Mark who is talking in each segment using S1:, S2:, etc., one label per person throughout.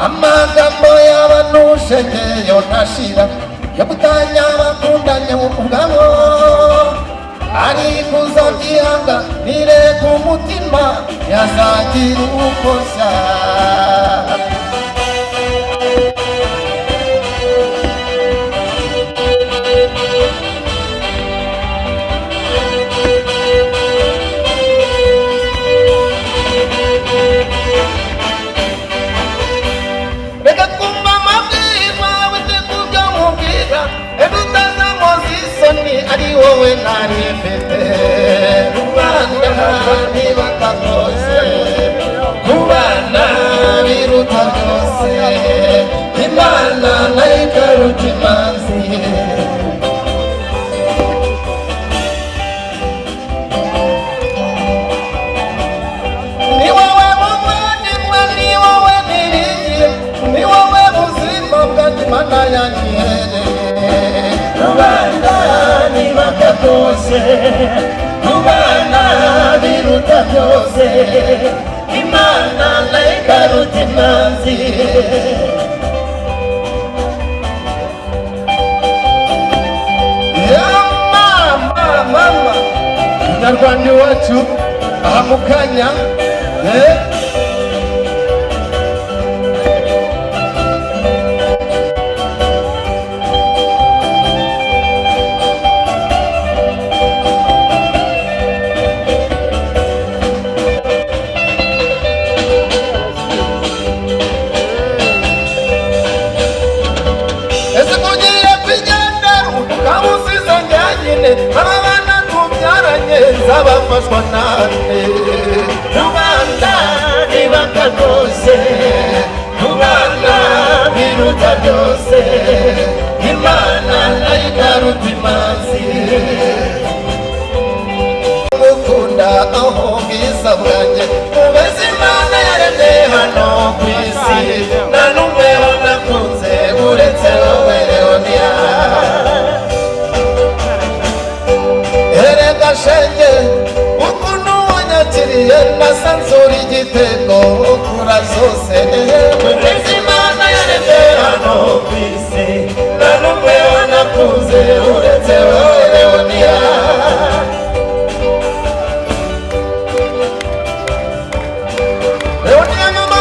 S1: amagambo y'abantu shekeyo ntashira yo gutanya abakundanye ubwabo ariko uzabyihanga nire ku mutima yazagira ukoshya ari wowe narifite kubana ntibakagose kubana biruta byose imana nayo ikaruta imanzi ni wowe muvandimwe ni wowe niringiye ni wowe buzima bwanjye imana yanyihereye kubana ntibaka byose kubana biruta byose imana nayo ikaruta imanzi mama Nyarwanda iwacu aha mu kanya abana tubyaranye zabafashwa nane rubanda nibaka rwose rubanda biruta byose imana nayo ikaruta imanzi gukunda aho bwiza bwanjye ubeze imana yaremye hano ku isi nta n'umwe wanakunze uretse wowe Leonia shenge ukuntu wanyakiriye nasanzura igitego ukura zose uretse imana yaremye hano ku isi nta n'umwe wanakunze uretse wowe Leonia Leonia mama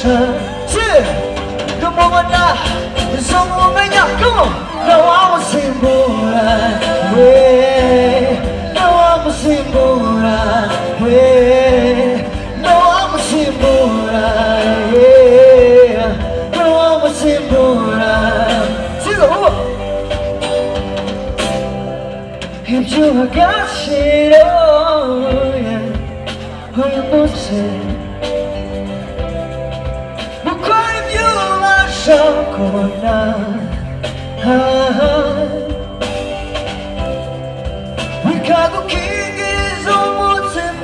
S1: Come on now, someone may not come on. No, I'm a simbora, no, I'm a simbora, no, I'm a simbora, no, I'm a simbora. Sigo, if you got shit, oh yeah, oh you must say. Corona, Chicago King is almost in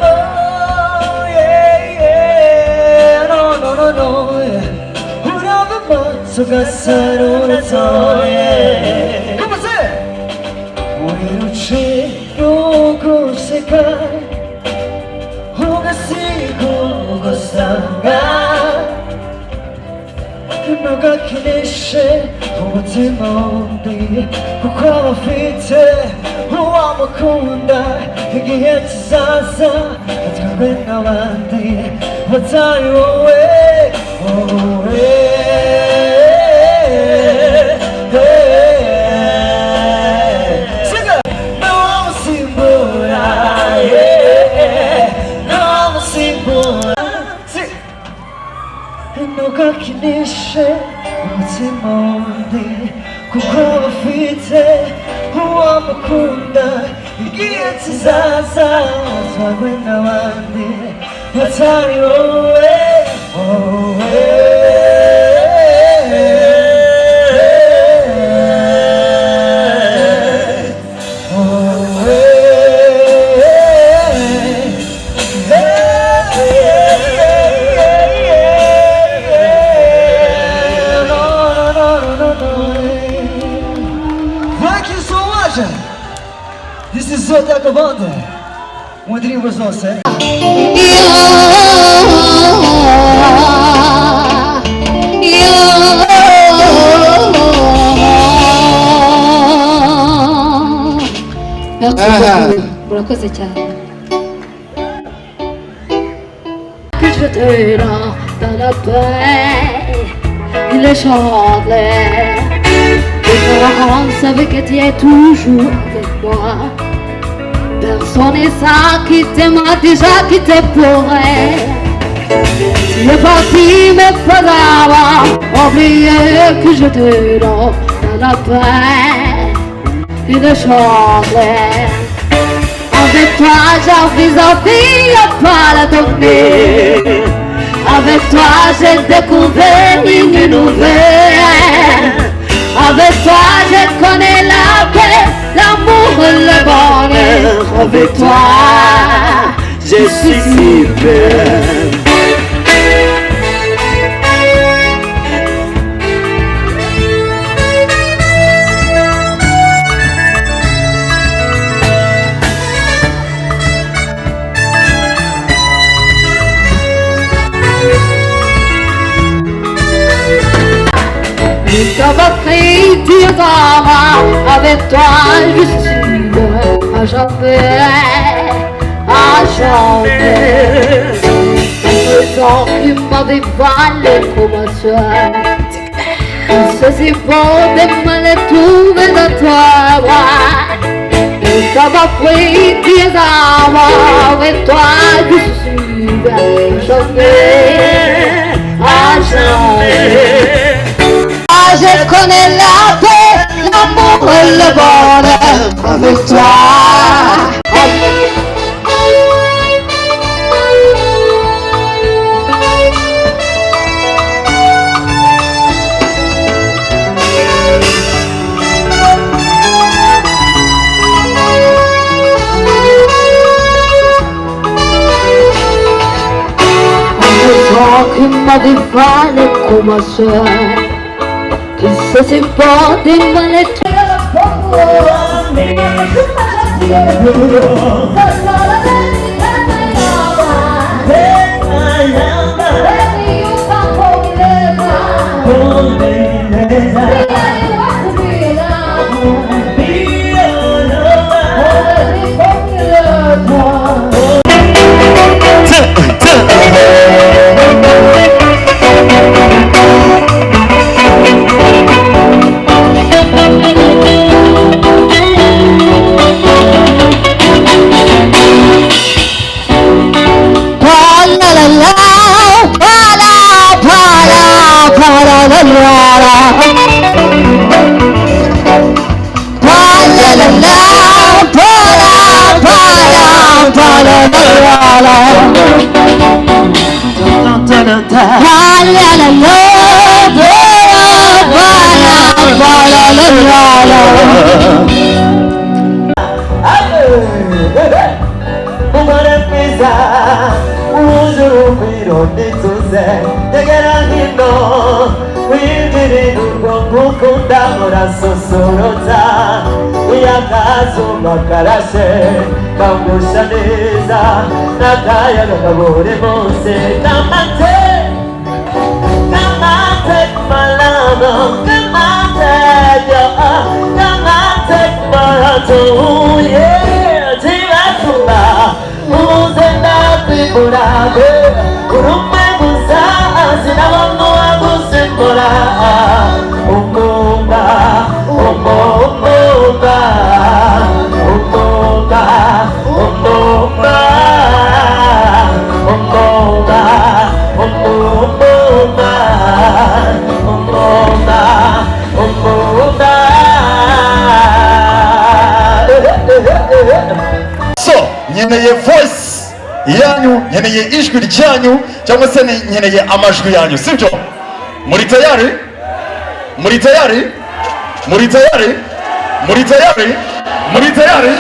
S1: yeah. No, yeah. Who never mind, so got sad on its own, yeah. Come on, say it. We don't change, no go sekai. Who ga see, who go sanga. のが気にして思ってもい心を吹いて不安も込んだ生きやつささ疲れなわんで渡る away Sing it! No I'm a simbora No I'm a simbora Sing it! のが気にして思ってもい心を吹いて不安も込んだ生きやつささそれなわんで渡り away This is so acabando. Uma drible só, certo?
S2: Murakoze cyane. Que je te rends dans la paix, il est chanté. Je savais que tu es toujours avec moi. Personne n'est ça qui t'aima déjà quitté pour elle. Tu es parti mais pas avant. Oublié que je te rends dans la paix. Il est chanté. Avec toi j'ai envie à pas la donner. Avec toi j'ai découvert une nouvelle. Avec toi je connais la paix, l'amour, le bonheur. Avec toi je suis si belle. Ça va créer du drama. Avec toi je suis à jamais, à jamais. Le sang qui m'avait valé comme un soir. C'est si beau de me le trouver dans toi. Ça va créer du drama. Avec toi je suis à jamais, à jamais. Je connais la paix, l'amour et le bonheur avec toi. Le sang qui m'a dévalé comme un soir. Che si può dimmaletto
S1: nituze tegera hino wibirira urwo ngukunda murasosorota uyakazuba karashe kangusha neza n'akayaga kabure munsi kamate my love kamate kamate my heart oh yeah tibatuma uzenda kwiburabe urume gusa sinabona uwagusimbura umumba umumba umumba umumba umumba umumba umumba umumba.
S3: So nkeneye voice yanyu, nkeneye ijwi ryanyu cyangwa se nkeneye amajwi yanyu, sibyo? Muri tayari? Muri tayari? Muri tayari? Muri tayari? Muri tayari?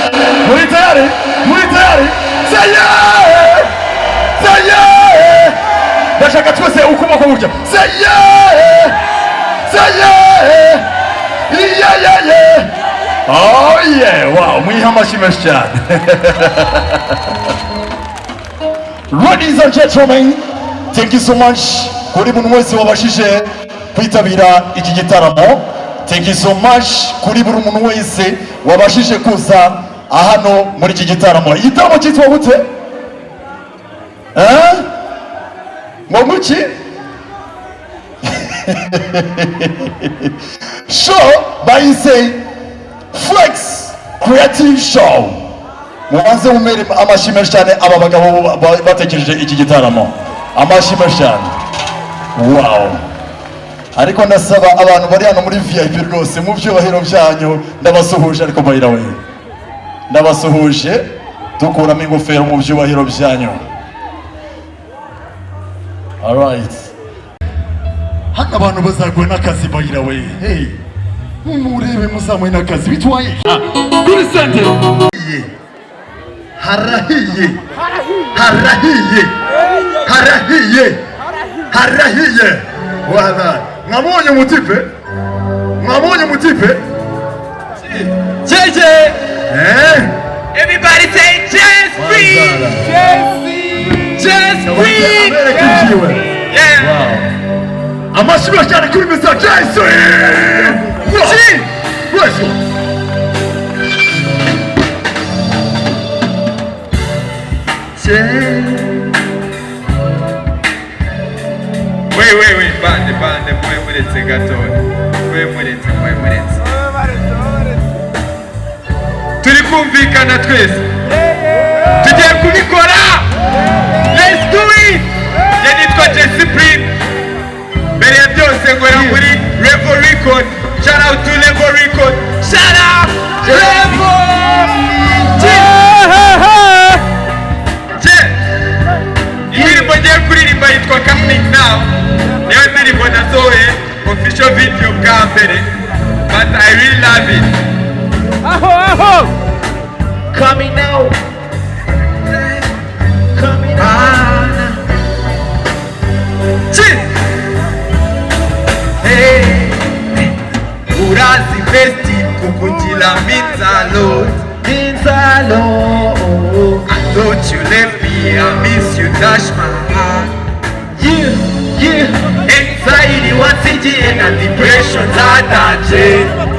S3: Muri tayari? Muri tayari? Say yeah! Say yeah! Ndashaka twese ukuboko burya. Say yeah! Say yeah! Yeah yeah yeah! Oh yeah! Wow, mwiha amashyi menshi cyane. Ladies and gentlemen, thank you so much kuri buri wese wabashije kwitabira iki gitaramo. Thank you so much kuri buri muntu wese wabashije kuza hano muri iki gitaramo. Igitaramo cyitwa gute? Mwamuki? Show bayise Flex Creative Show. Mubanze mumere amashyi menshi cyane aba bagabo batekereje iki gitaramo. Amashyi menshi cyane. Wow. Ariko ndasaba abantu bari hano muri VIP rwose mu byubahiro byanyu ndabasuhuje, ariko bayira we ndabasuhuje dukuramo ingofero mu byubahiro byanyu. Alright. Hano abantu bazagwe n'akazi bayira we. Hey. Murebe muzamwe n'akazi bitwaye. Kuri sente. Harahiye. Harahiye. Harahiye. Harahiye. Wala. Mwabonye mutipe? Mwabonye mutipe?
S4: JJ! Everybody say JSP! JSP! Yeah!
S3: Wow. Amashyi cyane kuri Mr. JSP! Let's go!
S4: Wait, bande, muretse gatoya. Muretse. Turi kumvikana twese. Tugiye kubikora. Let's do it! Nitwa JSP. Mbere ya byose ngora muri Level Record. Shout out to Level Record. Shout out Level! Indirimbo ngiye kuririmba yitwa Coming Now. Niyo ndirimbo nasohoye official video bwa mbere, but I really love it. Aho!
S1: Coming now. Coming on.
S4: Hey, urazi besti kukujila minzalo. I thought you left me, I miss you, touch my heart.
S1: Yeah.
S4: Anxiety once again and depression attached.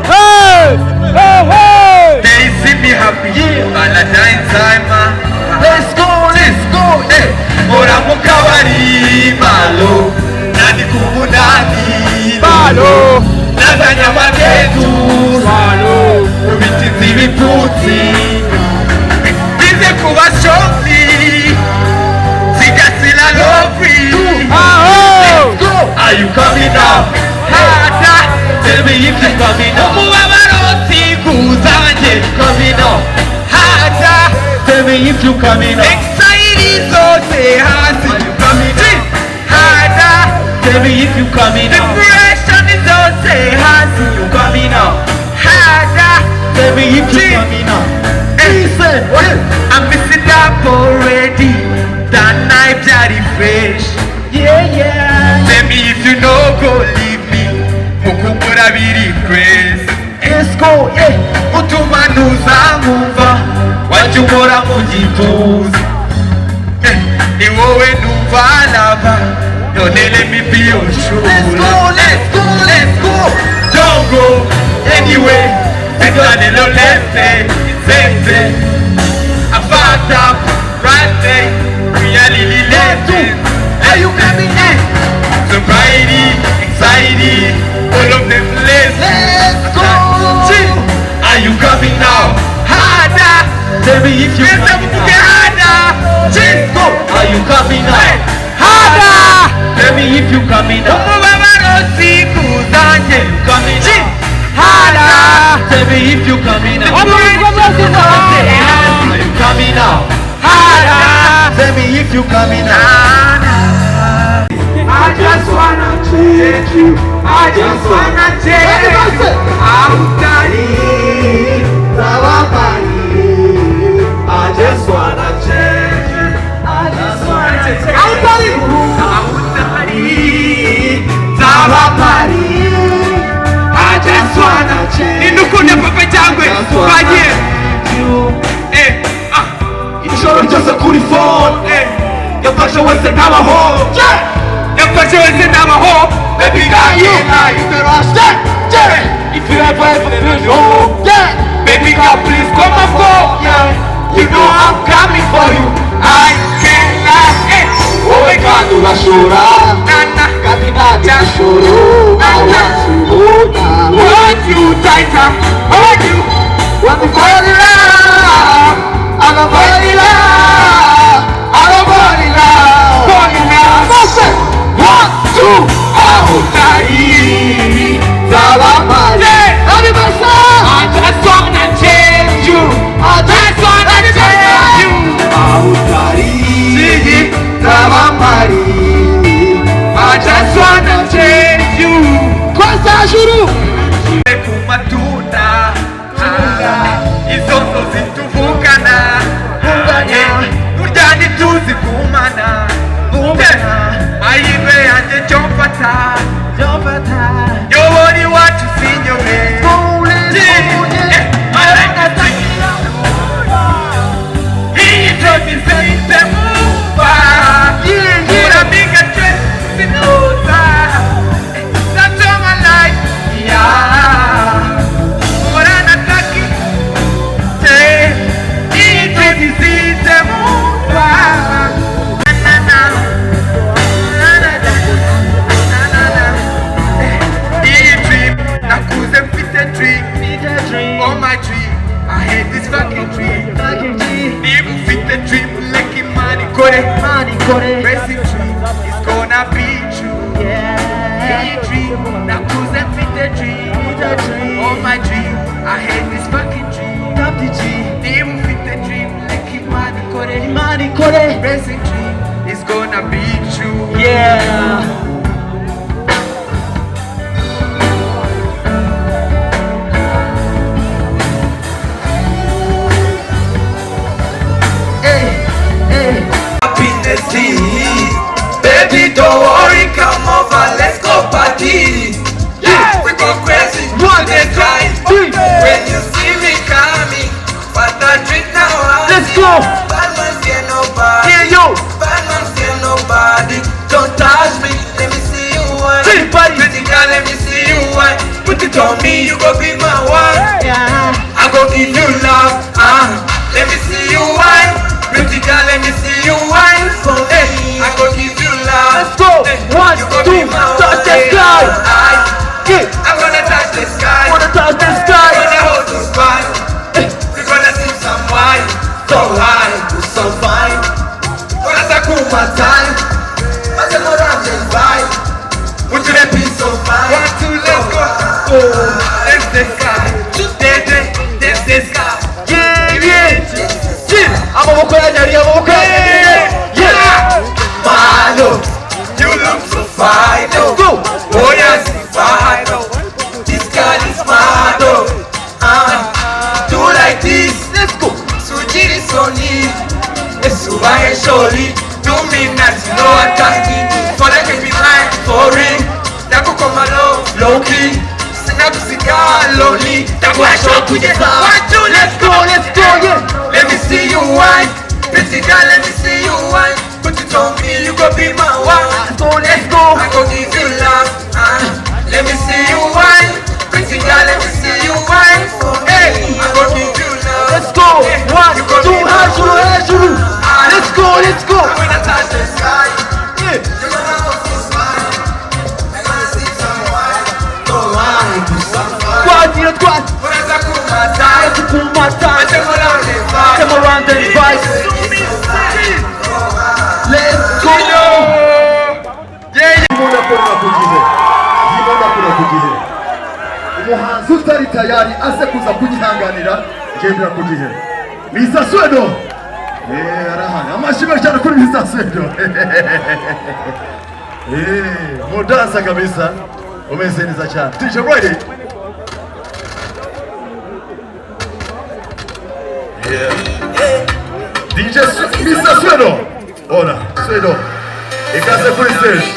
S1: Hey!
S4: They see me happy, Valentine's time.
S1: Let's go!
S4: Hey, ora mukabari malo, nani kumunani malo, nazanya maketu malo, ubitizi biputsi, bize kuba shofi, sigasila lofi. Let's go! Are you coming now? Tell me if you coming now. Umubabarosi kuzanje coming now. Tell me if you coming now. Anxiety zote hasi you coming now. Tell me if you coming now. Depression is zote hasi you coming now. Tell me if you coming now. Listen, I'm missing up already. That night bloody fresh. Tell me if you know go leave me Mukumbura biri crazy
S1: Let's go, yeah.
S4: Utuma ntuzankumva Wajumura mu gituza Ni wowe numva lava None let me be your true
S1: Let's go, let's go, let's go.
S4: Don't go anyway Sekane lo lese Zeze I fucked up right there Reality legend Are you coming in? Sobriety, anxiety All of them less
S1: Let's go.
S4: Are you coming now? Harder
S1: Tell me if you
S4: coming harder
S1: Let's go. Are you coming now?
S4: Harder
S1: Tell me if you coming now.
S4: Coming
S1: now.
S4: harder
S1: Tell me if you coming now. Are you coming now?
S4: harder
S1: Tell me if you coming now.
S4: I just wanna change you. I just wanna change you. I'm dying. I just wanna change you. I just wanna change you. I'm dying. I just wanna change you. Ninukune papa jangwe. Baje. Ijoro ryose kuri phone. Yafashe wese n'abaho. Yafashe wese n'abaho. Baby got you. You better stay. If you ever feel low, baby girl, please come and go. You know I'm coming for you. I can't lie. Oh my God, you are sure. Nana, Katina, sure. I want you tighter. Hold you. Want to fall in love. I'm a fall in love. I'm a fall in love. Fall in love. 1, 2, I'm dying. I just wanna change you. I just wanna change you. I just wanna change you. Kwasa shuru. Kumatuna. Izozo zituvukana. Urjani tuzi kumana. Ayibe anje jomfata. Yobori wacu sinyobe. Basic dream is gonna be true. Yeah. Dream, now cause I fit the dream. All my dream, I hate this fucking dream. Dream fit the dream, like money kore. Basic dream is gonna be true.
S1: Yeah.
S4: Baby, don't worry, come over, let's go party. Yeah, we go crazy, they try. When you see me coming, but I drink now.
S1: Let's go.
S4: Bad man see nobody.
S1: Hear you.
S4: Bad man see nobody. Don't touch me, let me see you one. Pretty girl, let me see you one. Put it on me, you go be my wife.
S1: Yeah.
S4: I go give you love. Let me see you one. Pretty girl, let me see you one. I go give you love.
S1: Let's go. 1, 2, touch the sky.
S4: I'm gonna touch the sky.
S1: Wanna touch the sky.
S4: I'm gonna hold you spine. We're gonna sing some wine. So high, so fine. Gonna take my time. I'm gonna run and vibe. Would you let me so fine? 1, 2, let's go. That's the sky. That's the sky.
S1: Amaboko yanjye, amaboko yanjye.
S4: Yeah. Malo, you look so fine.
S1: Let's go.
S4: Oh yes, fine. This girl is mad. Do like this.
S1: Let's go.
S4: Sujiri soni. Esuba e sholi. Do me not know what I need. For the lonely. That's why I show to you. One, two, let's go, yeah. Let me see you wine. Pretty girl, let me see you wine. Put it on me, you go be my wife. Let's go. I go give you love. Let me see you wine. Pretty girl, let me see you wine. Hey, I go give you love.
S1: Let's go. One, two, hands. Let's go.
S4: I'm gonna touch the sky.
S1: Yeah.
S4: You're gonna go so smile. I'm gonna see some wine. Go wine to some fun.
S1: Squad.
S4: Unaweza kumata.
S1: Kumata.
S4: Come around the vibe.
S1: Let's go.
S3: Jimona kora kugihe umuhanzi utari tayari ase kuza kugihanganira gendera kugihe Mr. Swedo arahana amashimwe cyane kuri Mr. Swedo mudansa kabisa umeze neza cyane DJ ready DJ Mr. Swedo hola Swedo ikaze kuri stage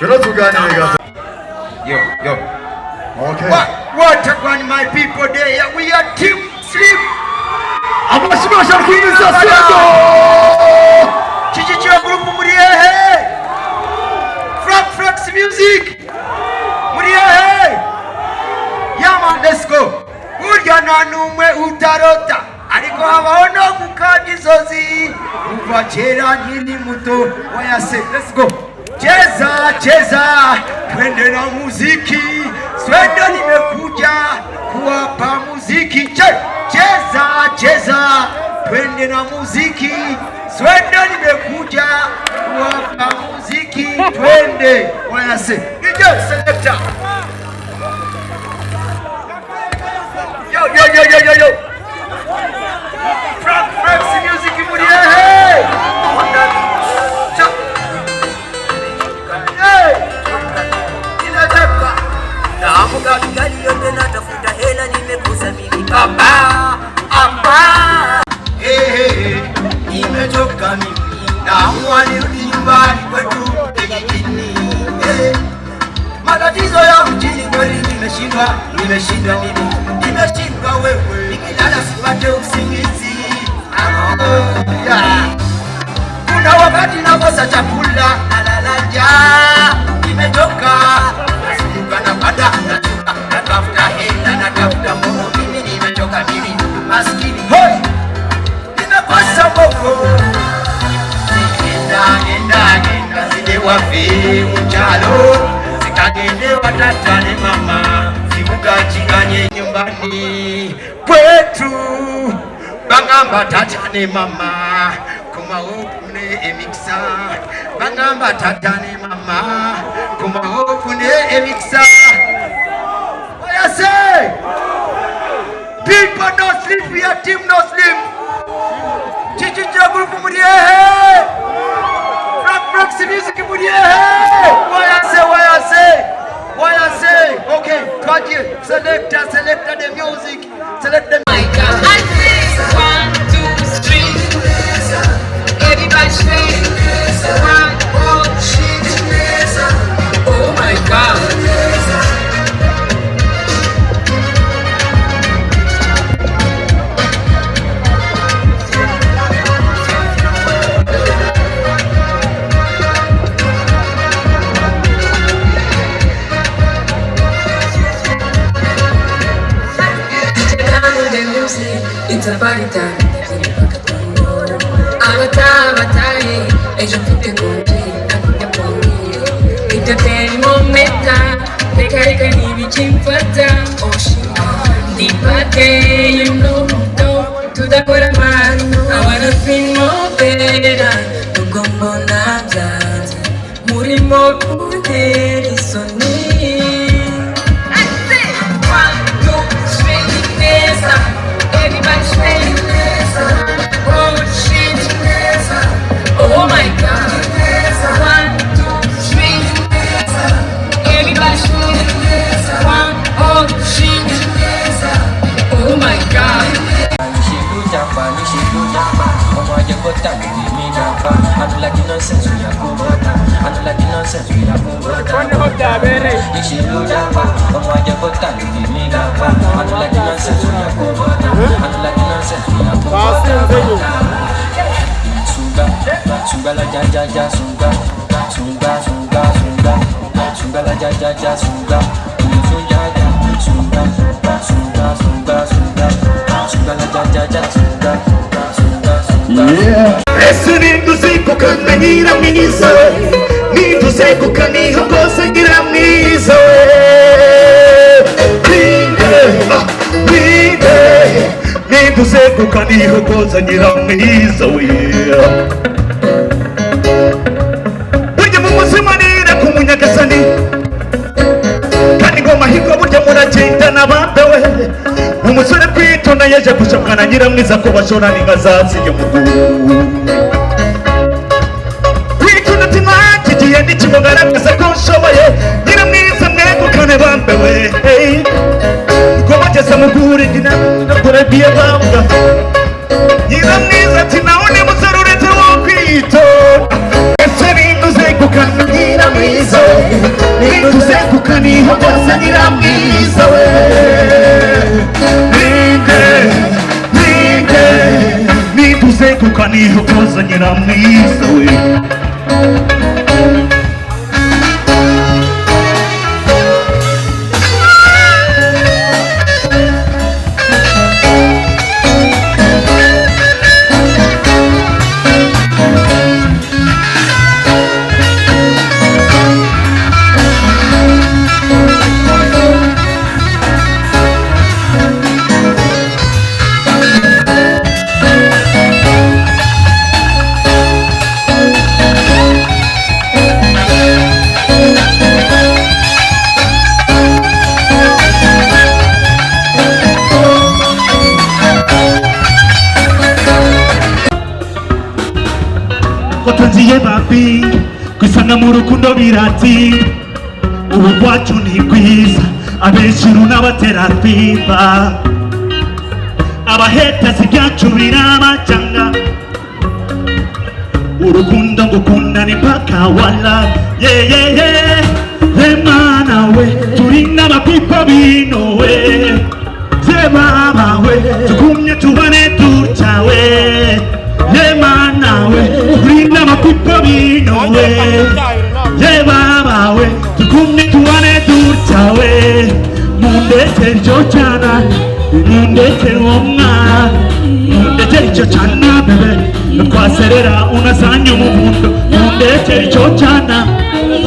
S3: bino tuganire gato
S4: Yo.
S3: okay
S4: What upon my people there? We are Team Sleep.
S3: amashimwe cyane kuri Mr. Swedo
S4: Chichichira group muri hehe. Flex music. Muri hehe. Yeah man, let's go. Urya na numwe utarota. Ariko habaho no gukanda inzozi. Kuva kera nkiri muto wayase. Let's go. Cheza twende na muziki. Swendo nimekuja kuwapa muziki. Cheza twende na muziki. Swendo nimekuja kuwapa muziki. Twende wayase. DJ selector. Yo. Flex music muri hehe.
S5: Naamka gari yote natafuta hela nimekosa mimi baba.
S4: Nimetoka mimi naamua nirudi nyumbani kwetu kijijini. Matatizo ya mjini kweli nimeshindwa mimi. Nimeshindwa wewe nikilala sipate usingizi. Kuna wakati nakosa chakula nalala njaa. Nimetoka napanda natafuta hela natafuta Mungu mimi nimetoka mimi maskini nimekosa Mungu nenda zile wapi uchalo sikagende watatane mama sibugachinganye nyumbani kwetu bangamba tatane mama kuma opune emixa bangamba tatane mama kuma opune emixa. What I say? People don't sleep, we are team no sleep. Chichichira group muri hehe. Flex music muri hehe. Why I say? Okay, Kaji, selector the music. Select the mic.
S6: I say 1, 2, 3. Everybody scream. 1, 2, 3. Oh my God.
S7: It's a party time. Abatari, ejo mfite konti, nakuja kwangu. Itateri momenta, peka nibikimfata. Oh shit, nipate, you know, tudakora mano. I wanna feel more better, ugombo na byanze. Murimo kudera isoni. Oh my God. 1, 2, 3. Everybody shoot. 1, 2, 3. Oh my God.
S8: I don't like the nonsense, we are cool. I don't like the nonsense.
S4: Listening to Zikuka Nira Miso, need to say Kukani Hokos and Giramiso. Need to say Kukani Hokos and Giramiso. When you move somebody, the Kumunya Kasani Kanigo Mahiko, would you want to change the Navato? Umusore kwitonda yaje gushakana nyiramwiza ko bashora n'ingazazi y'umugu kwitonda tigiye ndikimugaragaza ko nshoboye nyiramwiza mwegukane bambewe ko bageze mu gure ndinakorebiye bambwa nyiramwiza ati nawe ni musore uretse wo kwitonda ese ninduze gukana nyiramwiza ninduze gukaniho bose nyiramwiza we Ninduze kukaniho koza nyiramwiza we Kotanziye babi kwisanga mu rukundo birati ubu bwacu ni bwiza abeshiru n'abaterapimba abaheta zibyacu birabacanga urukundo ngukunda ni mpaka wala Remana we turi n'abapipa bino we Zebaba we tukumye tubane tutawe Remana we turi n'abapipa bino we Zebaba we tukumye tubane tutawe Mundete ryo cyana Mundete umwana Mundete ryo cyana bebe Twaserera unasanya umuvundo Mundete ryo cyana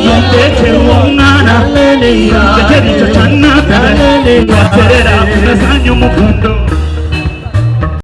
S4: Mundete umwana Mundete ryo cyana bebe Twaserera unasanya umuvundo